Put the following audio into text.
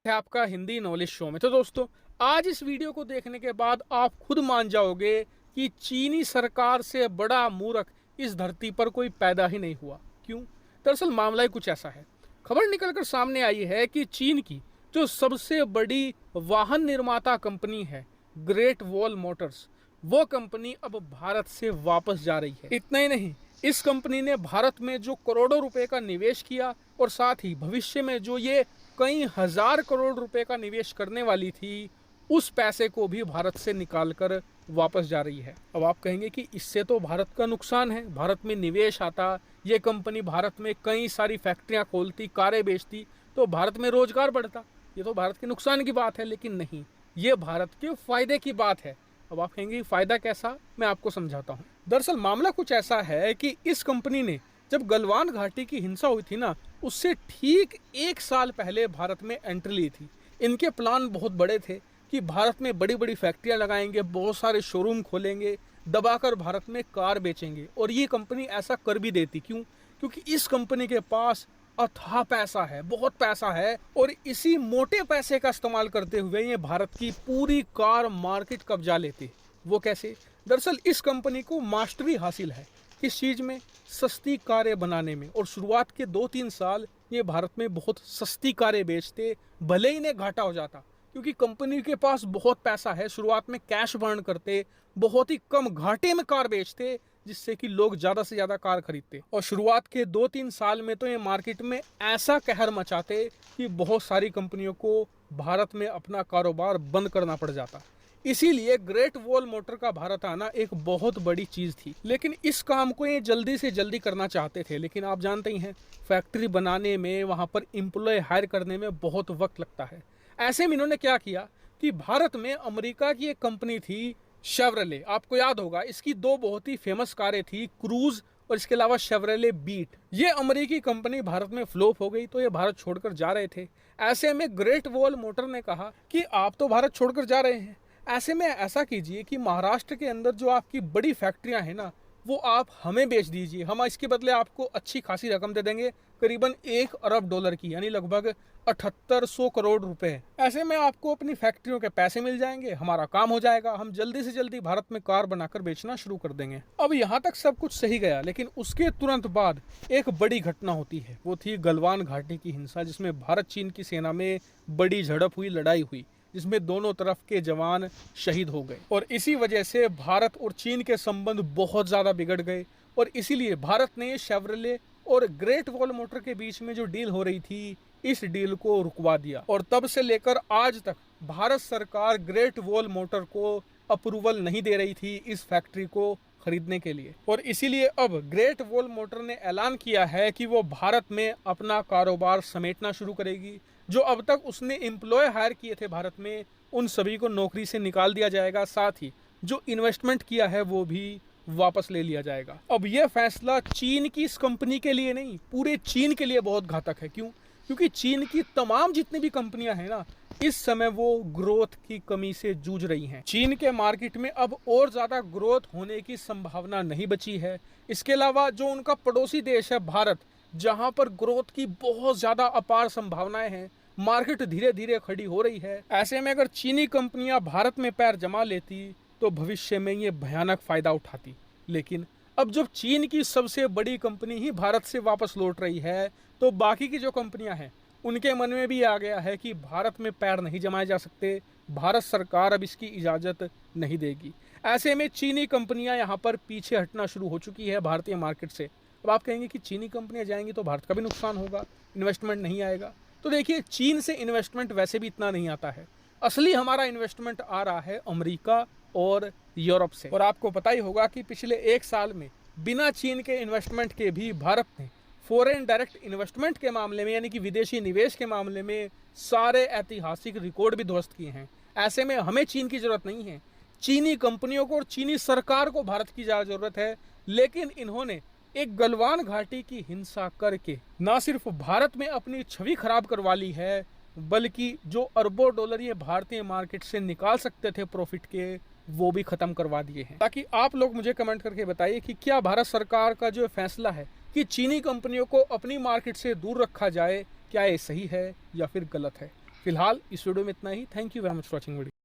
है आपका Hindi knowledge show में। तो दोस्तों, आज इस वीडियो को देखने के बाद आप खुद मान जाओगे कि चीनी सरकार से बड़ा मूर्ख इस धरती पर कोई पैदा ही नहीं हुआ। क्यों? दरअसल मामला ही कुछ ऐसा है। खबर निकलकर सामने आई है कि चीन की जो सबसे बड़ी वाहन निर्माता कंपनी है, ग्रेट वॉल मोटर्स, वो कंपनी अब भारत से वापस जा रही है। इतना ही नहीं, इस कंपनी ने भारत में जो करोड़ों रुपए का निवेश किया और साथ ही भविष्य में जो ये कई हजार करोड़ रुपए का निवेश करने वाली थी, उस पैसे को भी भारत से निकालकर वापस जा रही है। अब आप कहेंगे कि इससे तो भारत का नुकसान है, भारत में निवेश आता, ये कंपनी भारत में कई सारी फैक्ट्रियां खोलती, कारें बेचती, तो भारत में रोजगार बढ़ता। ये तो भारत के नुकसान की बात है, लेकिन नहीं, ये भारत के फायदे की बात है। अब आप कहेंगे फायदा कैसा, मैं आपको समझाता हूँ। दरअसल मामला कुछ ऐसा है कि इस कंपनी ने जब गलवान घाटी की हिंसा हुई थी ना, उससे ठीक 1 साल पहले भारत में एंट्री ली थी। इनके प्लान बहुत बड़े थे कि भारत में बड़ी बड़ी फैक्ट्रियां लगाएंगे, बहुत सारे शोरूम खोलेंगे, दबाकर भारत में कार बेचेंगे। और ये कंपनी ऐसा कर भी देती। क्यों? क्योंकि इस कंपनी के पास अथाह पैसा है, बहुत पैसा है, और इसी मोटे पैसे का इस्तेमाल करते हुए ये भारत की पूरी कार मार्केट कब्जा लेते। वो कैसे? दरअसल इस कंपनी को मास्टरी हासिल है किस चीज में? सस्ती कारें बनाने में। और शुरुआत के 2-3 साल ये भारत में बहुत सस्ती कारें बेचते, भले ही इन्हें घाटा हो जाता, क्योंकि कंपनी के पास बहुत पैसा है। शुरुआत में कैश बर्न करते, बहुत ही कम घाटे में कार बेचते, जिससे कि लोग ज्यादा से ज्यादा कार खरीदते। और शुरुआत के 2-3 साल में तो ये मार्केट में ऐसा कहर मचाते कि बहुत सारी कंपनियों को भारत में अपना कारोबार बंद करना पड़ जाता। इसीलिए ग्रेट वॉल मोटर का भारत आना एक बहुत बड़ी चीज थी। लेकिन इस काम को ये जल्दी से जल्दी करना चाहते थे, लेकिन आप जानते ही हैं, फैक्ट्री बनाने में, वहां पर एम्प्लॉय हायर करने में बहुत वक्त लगता है। ऐसे में इन्होंने क्या किया कि भारत में अमेरिका की एक कंपनी थी शेवरले, आपको याद होगा, इसकी 2 बहुत ही फेमस कारें थी, क्रूज और इसके अलावा शेवरले बीट। ये अमेरिकी कंपनी भारत में फ्लॉप हो गई, तो ये भारत छोड़कर जा रहे थे। ऐसे में ग्रेट वॉल मोटर ने कहा कि आप तो भारत छोड़कर जा रहे हैं, ऐसे में ऐसा कीजिए कि महाराष्ट्र के अंदर जो आपकी बड़ी फैक्ट्रियां हैं ना, वो आप हमें बेच दीजिए। हम इसके बदले आपको अच्छी खासी रकम दे देंगे, करीबन $1 अरब की, यानी लगभग 7800 करोड़ रुपए। ऐसे में आपको अपनी फैक्ट्रियों के पैसे मिल जाएंगे, हमारा काम हो जाएगा, हम जल्दी से जल्दी भारत में कार बनाकर बेचना शुरू कर देंगे। अब यहाँ तक सब कुछ सही गया, लेकिन उसके तुरंत बाद एक बड़ी घटना होती है। वो थी गलवान घाटी की हिंसा, जिसमें भारत चीन की सेना में बड़ी झड़प हुई, लड़ाई हुई, जिसमें दोनों तरफ के जवान शहीद हो गए। और इसी वजह से भारत और चीन के संबंध बहुत ज्यादा बिगड़ गए। और इसीलिए भारत ने शेवरले और ग्रेट वॉल मोटर के बीच में जो डील हो रही थी, इस डील को रुकवा दिया। और तब से लेकर आज तक भारत सरकार ग्रेट वॉल मोटर को अप्रूवल नहीं दे रही थी इस फैक्ट्री को खरीदने के लिए। और इसीलिए अब ग्रेट वॉल मोटर ने ऐलान किया है कि वो भारत में अपना कारोबार समेटना शुरू करेगी। जो अब तक उसने एम्प्लॉय हायर किए थे भारत में, उन सभी को नौकरी से निकाल दिया जाएगा, साथ ही जो इन्वेस्टमेंट किया है वो भी वापस ले लिया जाएगा। अब यह फैसला चीन की इस कंपनी के लिए नहीं, पूरे चीन के लिए बहुत घातक है। क्यों? क्योंकि चीन की तमाम जितनी भी कंपनियां हैं ना, इस समय वो ग्रोथ की कमी से जूझ रही हैं। चीन के मार्केट में अब और ज्यादा ग्रोथ होने की संभावना नहीं बची है। इसके अलावा जो उनका पड़ोसी देश है भारत, जहां पर ग्रोथ की बहुत ज्यादा अपार संभावनाएं हैं, मार्केट धीरे धीरे खड़ी हो रही है। ऐसे में अगर चीनी कंपनियां भारत में पैर जमा लेती तो भविष्य में ये भयानक फायदा उठाती। लेकिन अब जब चीन की सबसे बड़ी कंपनी ही भारत से वापस लौट रही है, तो बाकी की जो कंपनियां हैं उनके मन में भी आ गया है कि भारत में पैर नहीं जमाए जा सकते, भारत सरकार अब इसकी इजाजत नहीं देगी। ऐसे में चीनी कंपनियां यहाँ पर पीछे हटना शुरू हो चुकी है भारतीय मार्केट से। अब आप कहेंगे कि चीनी कंपनियां जाएंगी तो भारत का भी नुकसान होगा, इन्वेस्टमेंट नहीं आएगा। तो देखिए, चीन से इन्वेस्टमेंट वैसे भी इतना नहीं आता है। असली हमारा इन्वेस्टमेंट आ रहा है अमेरिका और यूरोप से। और आपको पता ही होगा कि पिछले 1 साल में बिना चीन के इन्वेस्टमेंट के भी भारत ने फॉरेन डायरेक्ट इन्वेस्टमेंट के मामले में, यानी कि विदेशी निवेश के मामले में, सारे ऐतिहासिक रिकॉर्ड भी ध्वस्त किए हैं। ऐसे में हमें चीन की जरूरत नहीं है, चीनी कंपनियों को और चीनी सरकार को भारत की ज्यादा जरूरत है। लेकिन इन्होंने एक गलवान घाटी की हिंसा करके न सिर्फ भारत में अपनी छवि खराब करवा ली है, बल्कि जो अरबों डॉलर ये भारतीय मार्केट से निकाल सकते थे प्रॉफिट के, वो भी खत्म करवा दिए हैं। ताकि आप लोग मुझे कमेंट करके बताइए कि क्या भारत सरकार का जो फैसला है कि चीनी कंपनियों को अपनी मार्केट से दूर रखा जाए, क्या ये सही है या फिर गलत है। फिलहाल इस वीडियो में इतना ही। Thank you very much for watching video.